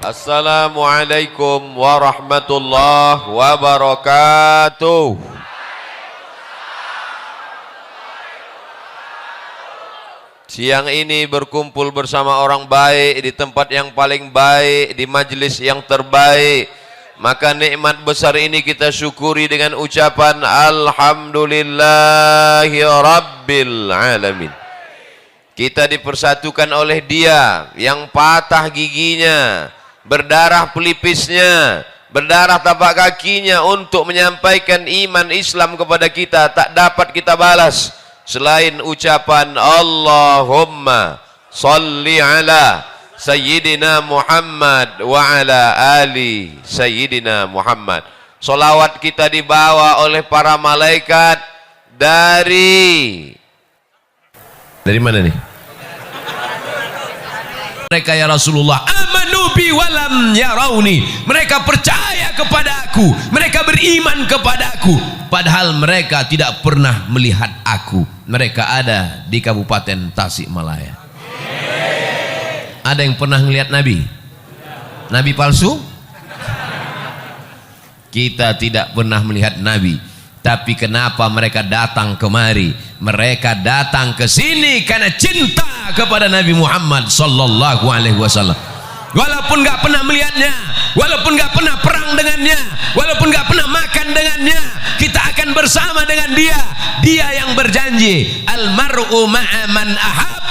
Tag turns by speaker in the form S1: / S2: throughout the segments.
S1: Assalamualaikum warahmatullahi wabarakatuh. Siang ini berkumpul bersama orang baik di tempat yang paling baik, di majelis yang terbaik. Maka nikmat besar ini kita syukuri dengan ucapan Alhamdulillahi Rabbil Alamin. Kita dipersatukan oleh Dia yang patah giginya, berdarah pelipisnya, berdarah tapak kakinya untuk menyampaikan iman Islam kepada kita. Tak dapat kita balas selain ucapan Allahumma salli ala Sayyidina Muhammad wa ala ali Sayyidina Muhammad. Salawat kita dibawa oleh para malaikat dari mana nih? Mereka ya Rasulullah amanu bi walam yarawni. Mereka percaya kepada aku, mereka beriman kepada aku, padahal mereka tidak pernah melihat aku. Mereka ada di Kabupaten Tasikmalaya. Ada yang pernah melihat Nabi? Nabi palsu? Kita tidak pernah melihat Nabi. Tapi kenapa mereka datang kemari? Mereka datang ke sini karena cinta kepada Nabi Muhammad sallallahu alaihi wasallam. Walaupun enggak pernah melihatnya, walaupun enggak pernah perang dengannya, walaupun enggak pernah makan dengannya, kita akan bersama dengan dia. Dia yang berjanji, al-mar'u ma'a man ahab.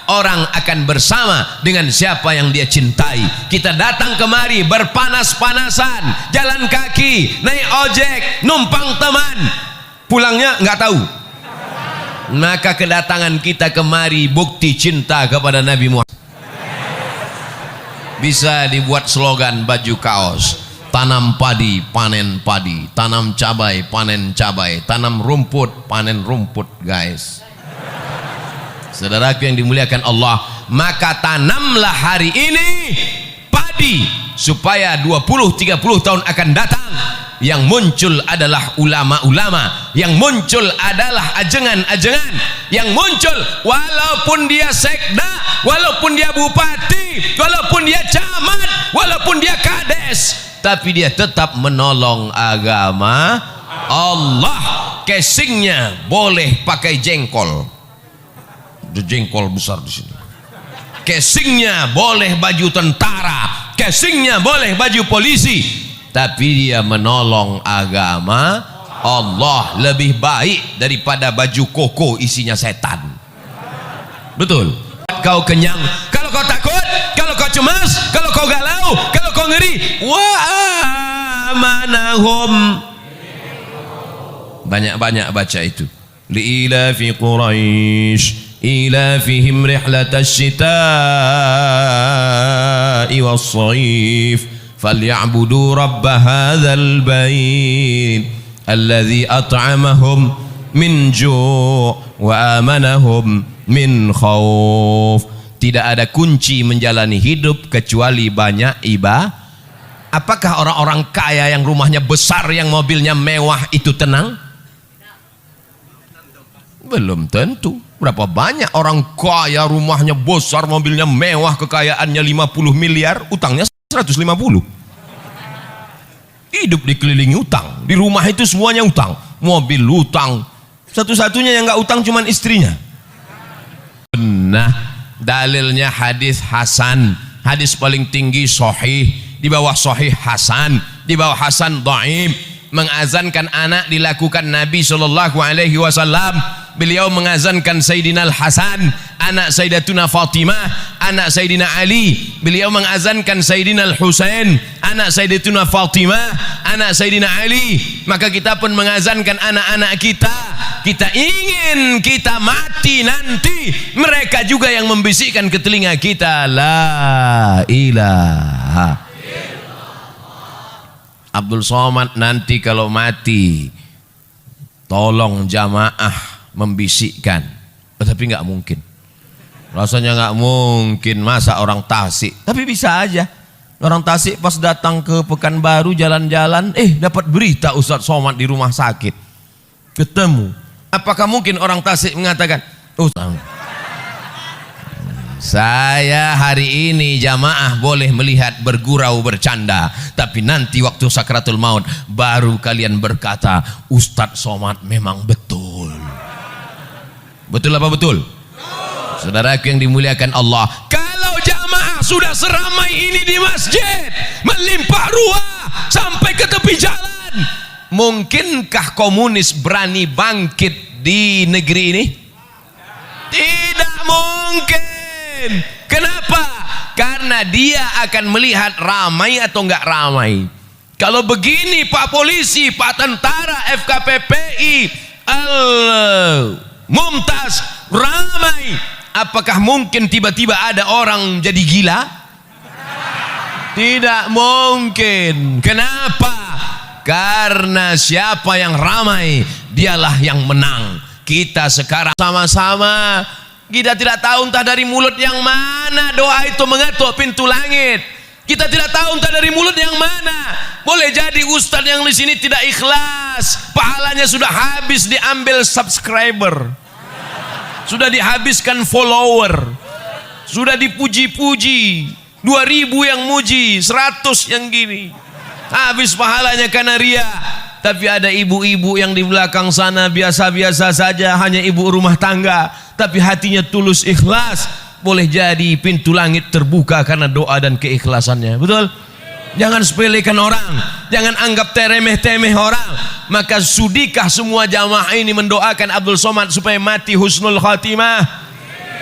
S1: Orang akan bersama dengan siapa yang dia cintai. Kita datang kemari berpanas-panasan, jalan kaki, naik ojek, numpang teman, pulangnya nggak tahu. Maka kedatangan kita kemari bukti cinta kepada Nabi Muhammad. Bisa dibuat slogan baju kaos: tanam padi, panen padi; tanam cabai, panen cabai; tanam rumput, panen rumput. Guys, saudaraku yang dimuliakan Allah, maka tanamlah hari ini padi supaya 20-30 tahun akan datang yang muncul adalah ulama-ulama, yang muncul adalah ajengan-ajengan, yang muncul walaupun dia sekda, walaupun dia bupati, walaupun dia camat, walaupun dia kades, tapi dia tetap menolong agama Allah. Casingnya boleh pakai jengkol, jengkol besar di sini. Casingnya boleh baju tentara, casingnya boleh baju polisi, tapi dia menolong agama Allah lebih baik daripada baju koko isinya setan. Betul? Kau kenyang, kalau kau takut, kalau kau cemas, kalau kau galau, kalau kau ngeri, wa amanahum. Banyak-banyak baca itu. Li'ilafi Quraisy إيلافهم رحلة الشتاء والصيف فليعبدوا رب هذا البيت الذي أطعمهم من جوع وآمنهم من خوف. Tidak ada kunci menjalani hidup kecuali banyak ibadah. Apakah orang-orang kaya yang rumahnya besar, yang mobilnya mewah itu tenang? Belum tentu. Berapa banyak orang kaya, rumahnya besar, mobilnya mewah, kekayaannya 50 miliar, utangnya 150. Hidup dikelilingi utang, di rumah itu semuanya utang, mobil utang, satu-satunya yang nggak utang cuman istrinya. Nah, dalilnya hadis hasan, hadis paling tinggi sahih, di bawah sahih hasan, di bawah hasan dhaif. Mengazankan anak dilakukan Nabi sallallahu alaihi wasallam. Beliau mengazankan Sayyidina Al-Hasan, anak Sayyidatuna Fatimah, anak Sayyidina Ali. Beliau mengazankan Sayyidina Al-Husain, anak Sayyidatuna Fatimah, anak Sayyidina Ali. Maka kita pun mengazankan anak-anak kita. Kita ingin kita mati nanti, mereka juga yang membisikkan ke telinga kita, la ilaha. Abdul Somad nanti kalau mati, tolong jamaah membisikkan. Tapi nggak mungkin, rasanya nggak mungkin. Masa orang Tasik? Tapi bisa aja orang Tasik pas datang ke Pekanbaru jalan-jalan, dapat berita Ustadz Somad di rumah sakit, ketemu. Apakah mungkin orang Tasik mengatakan, Saya hari ini jamaah boleh melihat bergurau bercanda, tapi nanti waktu sakratul maut baru kalian berkata, Ustadz Somad memang betul. Betul apa betul? Saudaraku yang dimuliakan Allah, kalau jamaah sudah seramai ini di masjid, melimpah ruah sampai ke tepi jalan, mungkinkah komunis berani bangkit di negeri ini? Tidak mungkin. Kenapa? Karena dia akan melihat ramai atau enggak ramai. Kalau begini Pak Polisi, Pak Tentara, FKPPI, Mumtaz ramai, apakah mungkin tiba-tiba ada orang jadi gila? Tidak mungkin. Kenapa? Karena siapa yang ramai dialah yang menang. Kita sekarang sama-sama, kita tidak tahu entah dari mulut yang mana doa itu mengetuk pintu langit. Kita tidak tahu entah dari mulut yang mana. Boleh jadi ustaz yang di sini tidak ikhlas, pahalanya sudah habis diambil subscriber, sudah dihabiskan follower, sudah dipuji-puji, 2000 yang muji, 100 yang gini, habis pahalanya karena ria. Tapi ada ibu-ibu yang di belakang sana biasa-biasa saja, hanya ibu rumah tangga, tapi hatinya tulus ikhlas. Boleh jadi pintu langit terbuka karena doa dan keikhlasannya. Betul? Jangan sepelekan orang, jangan anggap teremeh-temeh orang. Maka sudikah semua jamaah ini mendoakan Abdul Somad supaya mati husnul khatimah?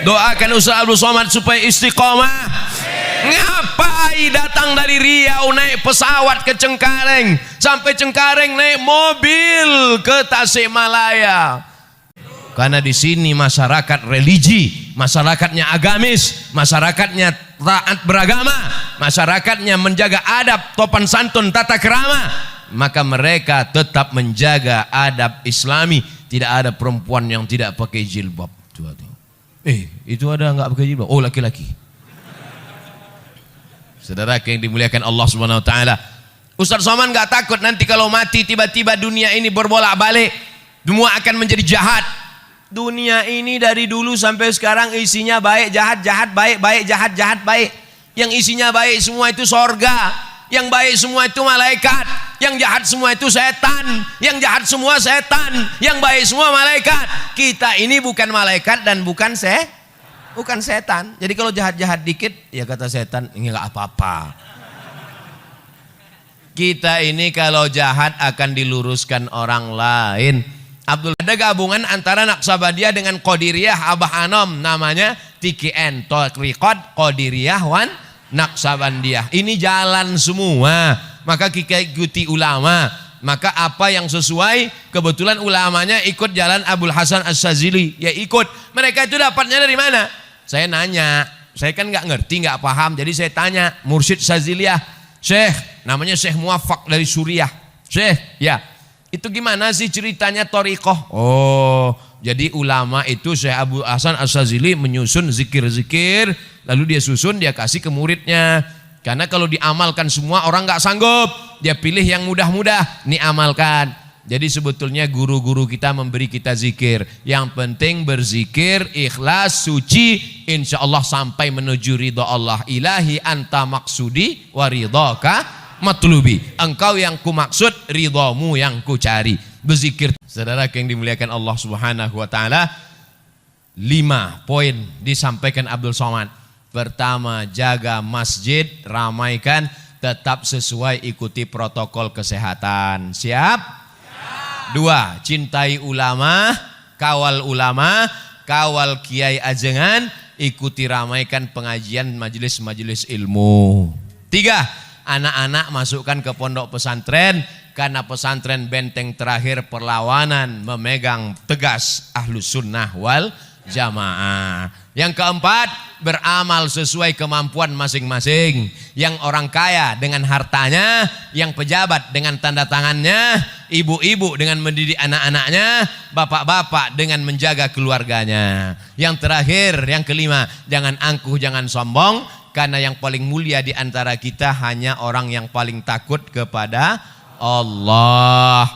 S1: Doakan Ustaz Abdul Somad supaya istiqomah. Ngapai datang dari Riau naik pesawat ke Cengkareng, sampai Cengkareng naik mobil ke Tasikmalaya? Karena di sini masyarakat religi, masyarakatnya agamis, masyarakatnya taat beragama, masyarakatnya menjaga adab, topan santun, tata kerama, maka mereka tetap menjaga adab Islami. Tidak ada perempuan yang tidak pakai jilbab. Itu ada nggak pakai jilbab? Oh, laki-laki. Saudara yang dimuliakan Allah Subhanahu wa taala, Ustaz Somad nggak takut nanti kalau mati tiba-tiba dunia ini berbolak-balik, semua akan menjadi jahat. Dunia ini dari dulu sampai sekarang isinya baik jahat, jahat baik, baik jahat, jahat baik. Yang isinya baik semua itu sorga, yang baik semua itu malaikat, yang jahat semua itu setan, yang jahat semua setan, yang baik semua malaikat. Kita ini bukan malaikat dan bukan setan. Jadi kalau jahat-jahat dikit, ya kata setan, ini nggak apa-apa. Kita ini kalau jahat akan diluruskan orang lain. Abdul, ada gabungan antara Naqsabandiyah dengan Qadiriyah Abah Anom, namanya TKN, Thariqat Qadiriyah wan Naqsabandiyah. Ini jalan semua, maka kita ikuti ulama. Maka apa yang sesuai, kebetulan ulamanya ikut jalan Abul Hasan As-Sazili, ya ikut. Mereka itu dapatnya dari mana? Saya nanya, saya kan nggak ngerti, nggak paham, jadi saya tanya Mursyid Saziliyah, Syekh, namanya Syekh Muwafaq dari Suriah, Syekh, ya itu gimana sih ceritanya thariqah? Oh, jadi ulama itu Syekh Abu Hasan As-Sazili menyusun zikir-zikir, lalu dia susun, dia kasih ke muridnya. Karena kalau diamalkan semua orang nggak sanggup, dia pilih yang mudah-mudah, nih amalkan. Jadi sebetulnya guru-guru kita memberi kita zikir. Yang penting berzikir, ikhlas, suci, insya Allah sampai menuju ridha Allah. Ilahi anta maksudi wa ridhaka matlubi. Engkau yang ku maksud, ridhamu yang ku cari. Berzikir. Saudara yang dimuliakan Allah Subhanahu wa taala, 5 poin disampaikan Abdul Somad. Pertama, jaga masjid, ramaikan, tetap sesuai ikuti protokol kesehatan. Siap? 2, cintai ulama, kawal kiai ajengan, ikuti ramaikan pengajian majelis-majelis ilmu. 3, anak-anak masukkan ke pondok pesantren, karena pesantren benteng terakhir perlawanan memegang tegas ahlus sunnah wal jamaah. Yang keempat, beramal sesuai kemampuan masing-masing. Yang orang kaya dengan hartanya, yang pejabat dengan tanda tangannya, ibu-ibu dengan mendidik anak-anaknya, bapak-bapak dengan menjaga keluarganya. Yang terakhir, yang kelima, jangan angkuh, jangan sombong, karena yang paling mulia di antara kita hanya orang yang paling takut kepada Allah.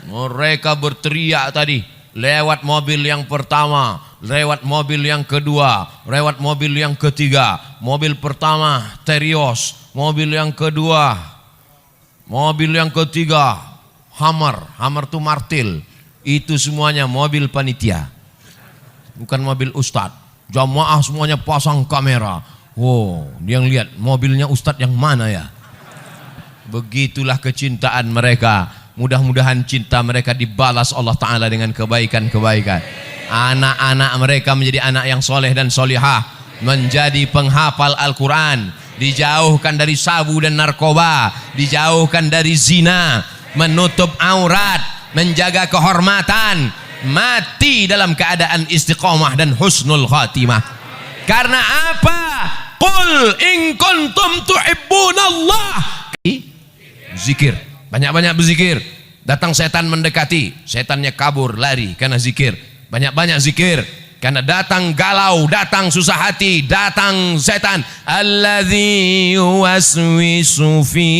S1: Mereka berteriak tadi lewat mobil yang pertama, lewat mobil yang kedua, lewat mobil yang ketiga. Mobil pertama Terios, mobil yang kedua, mobil yang ketiga Hummer tuh martil. Itu semuanya mobil panitia, bukan mobil ustadz. Jamaah semuanya pasang kamera. Oh, dia lihat mobilnya ustadz yang mana ya. Begitulah kecintaan mereka. Mudah-mudahan cinta mereka dibalas Allah Ta'ala dengan kebaikan-kebaikan. Anak-anak mereka menjadi anak yang soleh dan solihah, menjadi penghafal Al-Quran, dijauhkan dari sabu dan narkoba, dijauhkan dari zina, menutup aurat, menjaga kehormatan, mati dalam keadaan istiqomah dan husnul khatimah. Karena apa? Qul in kuntum tuhibbunallah. Zikir, banyak-banyak berzikir. Datang setan mendekati, setannya kabur lari karena zikir. Banyak-banyak zikir. Karena datang galau, datang susah hati, datang setan. Alladzi yuwaswisu fi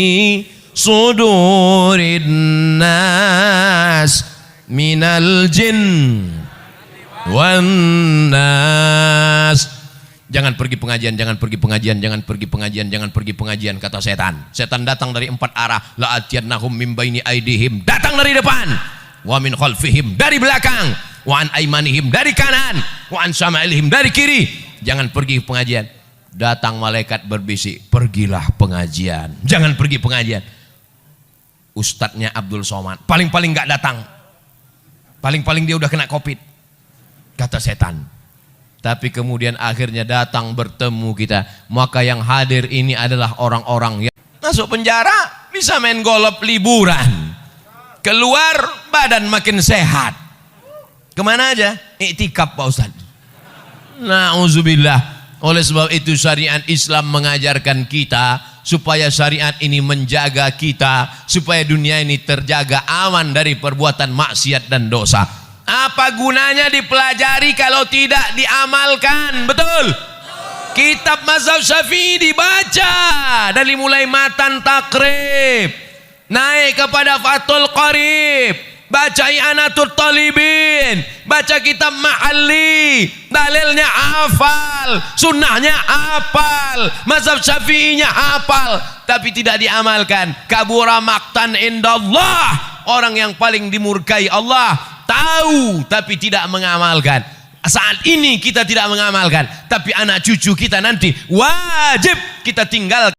S1: sudurin nas minal jin wan nas. Jangan pergi pengajian, jangan pergi pengajian, jangan pergi pengajian, jangan pergi pengajian, kata setan. Setan datang dari 4 arah. La atiyannahum min baini aidihim, datang dari depan. Wa min khalfihim, dari belakang. Wa an aimanihim, dari kanan. Wa an syama'ilihim, dari kiri. Jangan pergi pengajian. Datang malaikat berbisik, pergilah pengajian. Jangan pergi pengajian. Ustadznya Abdul Somad paling-paling gak datang. Paling-paling dia udah kena COVID, kata setan. Tapi kemudian akhirnya datang bertemu kita. Maka yang hadir ini adalah orang-orang yang masuk penjara bisa main golf liburan, keluar badan makin sehat. Kemana aja? Iktikaf Pak Ustaz. Na'udzubillah. Oleh sebab itu syariat Islam mengajarkan kita supaya syariat ini menjaga kita, supaya dunia ini terjaga aman dari perbuatan maksiat dan dosa. Apa gunanya dipelajari kalau tidak diamalkan? Betul? Kitab mazhab Syafi'i dibaca dari mulai matan takrib naik kepada Fathul Qarib, baca I'anatul Talibin, baca kitab Ma'alli, dalilnya hafal, sunnahnya hafal, mazhab Syafi'inya hafal, tapi tidak diamalkan. Kabura maqtan indallah. Orang yang paling dimurkai Allah tahu tapi tidak mengamalkan. Saat ini kita tidak mengamalkan, tapi anak cucu kita nanti wajib kita tinggalkan.